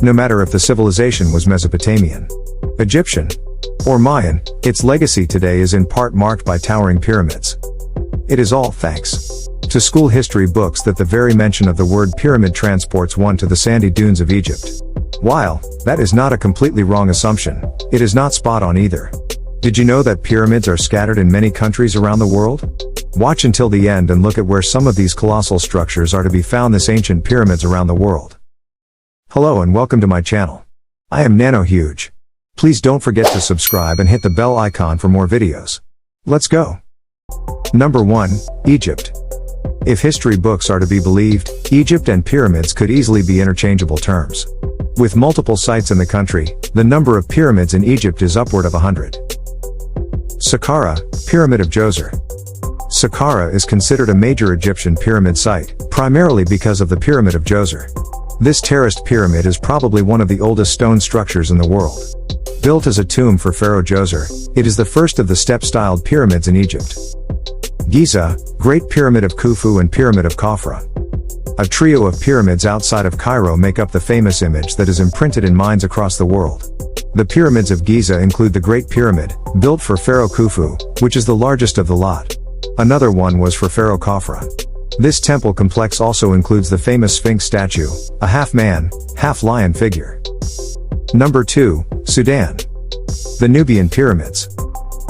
no matter if the civilization was Mesopotamian, Egyptian, or Mayan. Its legacy today is in part marked by towering pyramids. It is all thanks to school history books that the very mention of the word pyramid transports one to the sandy dunes of Egypt. While that is not a completely wrong assumption, it is not spot on either. Did you know that pyramids are scattered in many countries around the world? Watch until the end and look at where some of these colossal structures are to be found. This ancient pyramids around the world. Hello and welcome to my channel. I am Nano Huge. Please don't forget to subscribe and hit the bell icon for more videos. Let's go. Number 1. Egypt. If history books are to be believed, Egypt and pyramids could easily be interchangeable terms. With multiple sites in the country, the number of pyramids in Egypt is upward of 100. Saqqara, Pyramid of Djoser. Saqqara is considered a major Egyptian pyramid site, primarily because of the Pyramid of Djoser. This terraced pyramid is probably one of the oldest stone structures in the world. Built as a tomb for Pharaoh Djoser, it is the first of the step-styled pyramids in Egypt. Giza, Great Pyramid of Khufu and Pyramid of Khafra. A trio of pyramids outside of Cairo make up the famous image that is imprinted in minds across the world. The pyramids of Giza include the Great Pyramid, built for Pharaoh Khufu, which is the largest of the lot. Another one was for Pharaoh Khafra. This temple complex also includes the famous Sphinx statue, a half-man, half-lion figure. Number 2, Sudan. The Nubian Pyramids.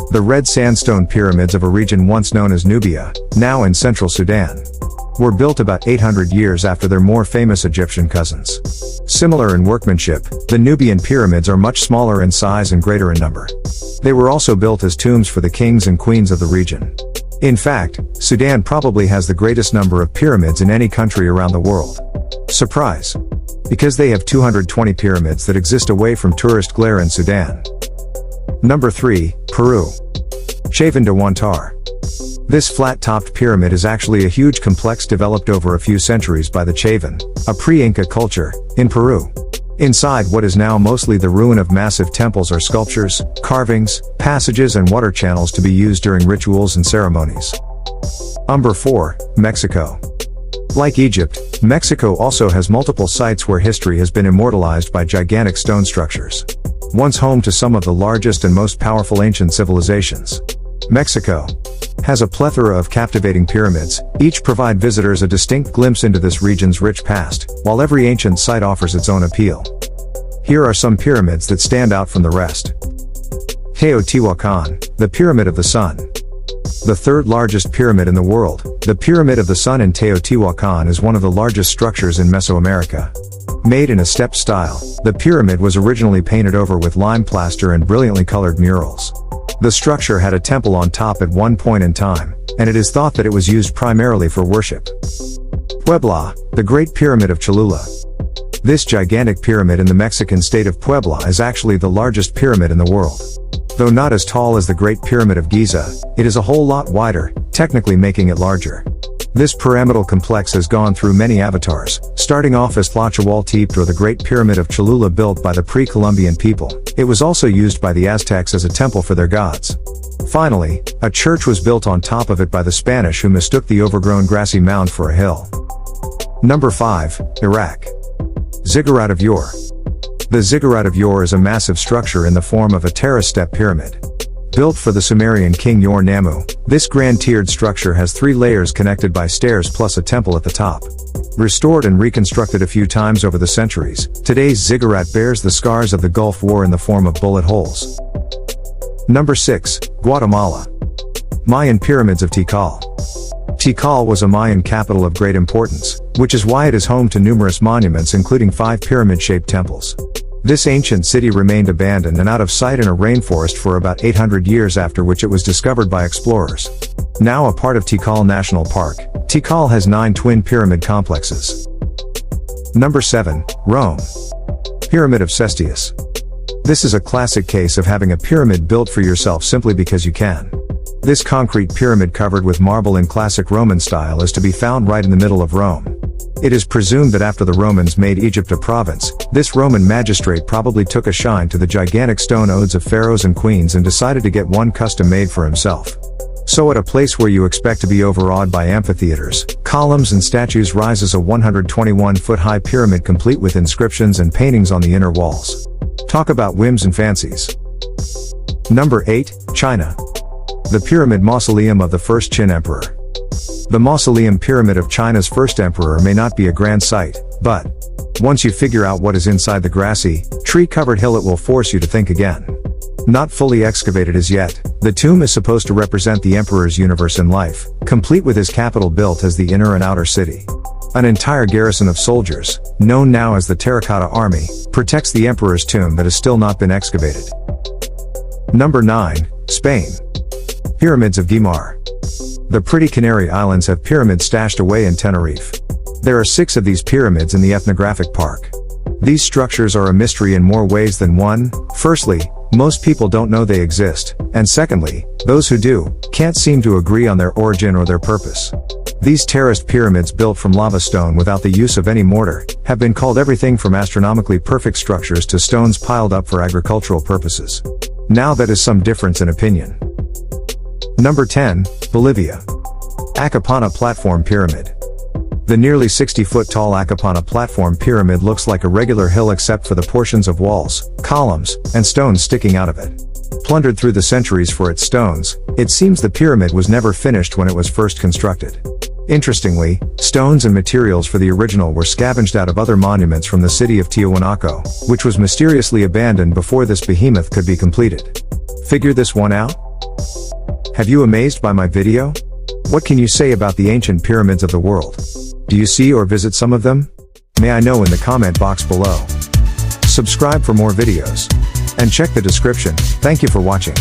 The red sandstone pyramids of a region once known as Nubia, now in central Sudan, were built about 800 years after their more famous Egyptian cousins. Similar in workmanship, the Nubian pyramids are much smaller in size and greater in number. They were also built as tombs for the kings and queens of the region. In fact, Sudan probably has the greatest number of pyramids in any country around the world. Surprise! Because they have 220 pyramids that exist away from tourist glare in Sudan. Number 3, Peru. Chavín de Huántar. This flat-topped pyramid is actually a huge complex developed over a few centuries by the Chavín, a pre-Inca culture, in Peru. Inside what is now mostly the ruin of massive temples are sculptures, carvings, passages and water channels to be used during rituals and ceremonies. Number 4, Mexico. Like Egypt, Mexico also has multiple sites where history has been immortalized by gigantic stone structures. Once home to some of the largest and most powerful ancient civilizations, Mexico has a plethora of captivating pyramids, each provide visitors a distinct glimpse into this region's rich past, while every ancient site offers its own appeal. Here are some pyramids that stand out from the rest. Teotihuacan, the Pyramid of the Sun. The third largest pyramid in the world, the Pyramid of the Sun in Teotihuacan is one of the largest structures in Mesoamerica. Made in a step style, the pyramid was originally painted over with lime plaster and brilliantly colored murals. The structure had a temple on top at one point in time, and it is thought that it was used primarily for worship. Puebla, the Great Pyramid of Cholula. This gigantic pyramid in the Mexican state of Puebla is actually the largest pyramid in the world. Though not as tall as the Great Pyramid of Giza, it is a whole lot wider, technically making it larger. This pyramidal complex has gone through many avatars, starting off as Tlahuahualtepetl or the Great Pyramid of Cholula built by the pre-Columbian people. It was also used by the Aztecs as a temple for their gods. Finally, a church was built on top of it by the Spanish who mistook the overgrown grassy mound for a hill. Number 5, Iraq. Ziggurat of Ur. The Ziggurat of Ur is a massive structure in the form of a terrace step pyramid. Built for the Sumerian king Ur-Nammu, this grand tiered structure has 3 layers connected by stairs plus a temple at the top. Restored and reconstructed a few times over the centuries, today's ziggurat bears the scars of the Gulf War in the form of bullet holes. Number 6, Guatemala. Mayan Pyramids of Tikal. Tikal was a Mayan capital of great importance, which is why it is home to numerous monuments including 5 pyramid-shaped temples. This ancient city remained abandoned and out of sight in a rainforest for about 800 years, after which it was discovered by explorers. Now a part of Tikal National Park, Tikal has 9 twin pyramid complexes. Number 7, Rome. Pyramid of Cestius. This is a classic case of having a pyramid built for yourself simply because you can. This concrete pyramid covered with marble in classic Roman style is to be found right in the middle of Rome. It is presumed that after the Romans made Egypt a province, this Roman magistrate probably took a shine to the gigantic stone odes of pharaohs and queens and decided to get one custom made for himself. So at a place where you expect to be overawed by amphitheaters, columns and statues rises a 121-foot-high pyramid complete with inscriptions and paintings on the inner walls. Talk about whims and fancies. Number 8, China. The Pyramid Mausoleum of the First Qin Emperor. The Mausoleum Pyramid of China's first emperor may not be a grand sight, but once you figure out what is inside the grassy, tree-covered hill, it will force you to think again. Not fully excavated as yet, the tomb is supposed to represent the emperor's universe in life, complete with his capital built as the inner and outer city. An entire garrison of soldiers, known now as the Terracotta Army, protects the emperor's tomb that has still not been excavated. Number 9, Spain. Pyramids of Guimar. The pretty Canary Islands have pyramids stashed away in Tenerife. There are 6 of these pyramids in the ethnographic park. These structures are a mystery in more ways than one. Firstly, most people don't know they exist, and secondly, those who do, can't seem to agree on their origin or their purpose. These terraced pyramids built from lava stone without the use of any mortar, have been called everything from astronomically perfect structures to stones piled up for agricultural purposes. Now that is some difference in opinion. Number 10, Bolivia. Acapana Platform Pyramid. The nearly 60-foot tall Acapana Platform Pyramid looks like a regular hill except for the portions of walls, columns, and stones sticking out of it. Plundered through the centuries for its stones, it seems the pyramid was never finished when it was first constructed. Interestingly, stones and materials for the original were scavenged out of other monuments from the city of Tiahuanaco, which was mysteriously abandoned before this behemoth could be completed. Figure this one out? Have you amazed by my video? What can you say about the ancient pyramids of the world? Do you see or visit some of them? May I know in the comment box below. Subscribe for more videos. And check the description. Thank you for watching.